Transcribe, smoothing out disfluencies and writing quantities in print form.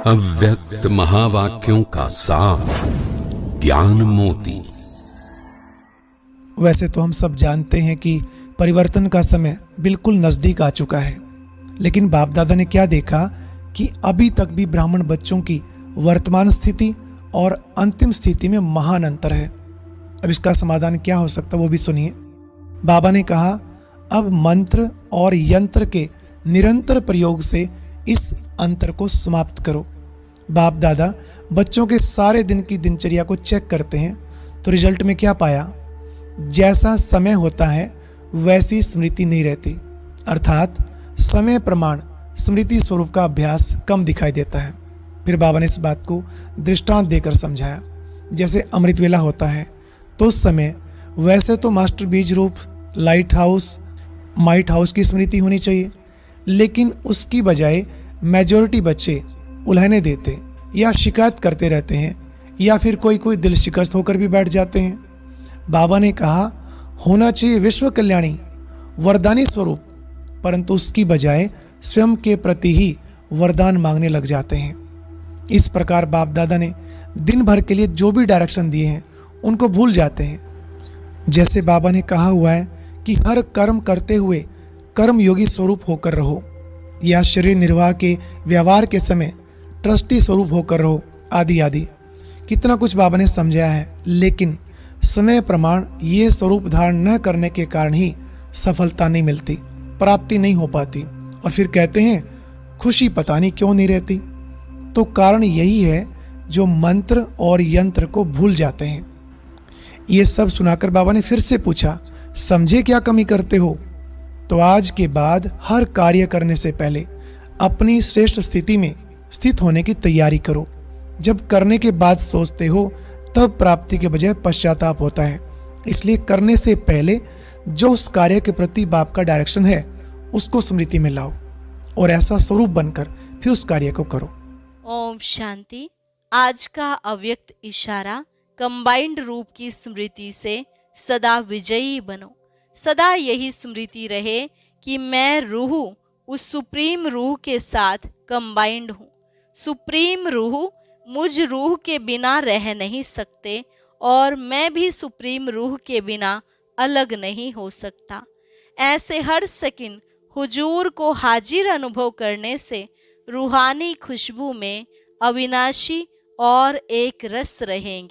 अव्यक्त महावाक्यों का सार ज्ञान मोती। वैसे तो हम सब जानते हैं कि परिवर्तन का समय बिल्कुल नज़दीक आ चुका है, लेकिन बाप दादा ने क्या देखा कि अभी तक भी ब्राह्मण बच्चों की वर्तमान स्थिति और अंतिम स्थिति में महान अंतर है। अब इसका समाधान क्या हो सकता है वो भी सुनिए। बाबा ने कहा, अब मंत्र और यंत्र के निरंतर प्रयोग से इस अंतर को समाप्त करो। बाप दादा बच्चों के सारे दिन की दिनचर्या को चेक करते हैं तो रिजल्ट में क्या पाया? जैसा समय होता है वैसी स्मृति नहीं रहती, अर्थात समय प्रमाण स्मृति स्वरूप का अभ्यास कम दिखाई देता है। फिर बाबा ने इस बात को दृष्टांत देकर समझाया। जैसे अमृत वेला होता है तो उस समय वैसे तो मास्टर बीज रूप लाइट हाउस माइट हाउस की स्मृति होनी चाहिए, लेकिन उसकी बजाय मेजॉरिटी बच्चे उल्हने देते या शिकायत करते रहते हैं, या फिर कोई दिल शिकस्त होकर भी बैठ जाते हैं। बाबा ने कहा, होना चाहिए विश्व कल्याणी वरदानी स्वरूप, परंतु उसकी बजाय स्वयं के प्रति ही वरदान मांगने लग जाते हैं। इस प्रकार बाप दादा ने दिन भर के लिए जो भी डायरेक्शन दिए हैं उनको भूल जाते हैं। जैसे बाबा ने कहा हुआ है कि हर कर्म करते हुए कर्म योगी स्वरूप होकर रहो, या शरीर निर्वाह के व्यवहार के समय ट्रस्टी स्वरूप होकर रहो, आदि आदि। कितना कुछ बाबा ने समझाया है, लेकिन समय प्रमाण ये स्वरूप धारण न करने के कारण ही सफलता नहीं मिलती, प्राप्ति नहीं हो पाती, और फिर कहते हैं खुशी पता नहीं क्यों नहीं रहती। तो कारण यही है जो मंत्र और यंत्र को भूल जाते हैं। ये सब सुनाकर बाबा ने फिर से पूछा, समझे क्या कमी करते हो? तो आज के बाद हर कार्य करने से पहले अपनी श्रेष्ठ स्थिति में स्थित होने की तैयारी करो। जब करने के बाद सोचते हो तब प्राप्ति के बजाय पश्चाताप होता है। इसलिए करने से पहले जो उस कार्य के प्रति बाप का डायरेक्शन है उसको स्मृति में लाओ और ऐसा स्वरूप बनकर फिर उस कार्य को करो। ओम शांति। आज का अव्यक्त इशारा, कंबाइंड रूप की स्मृति से सदा विजयी बनो। सदा यही स्मृति रहे कि मैं रूह उस सुप्रीम रूह के साथ कंबाइंड हूँ। सुप्रीम रूह मुझ रूह के बिना रह नहीं सकते और मैं भी सुप्रीम रूह के बिना अलग नहीं हो सकता। ऐसे हर सेकंड हुजूर को हाजिर अनुभव करने से रूहानी खुशबू में अविनाशी और एक रस रहेंगे।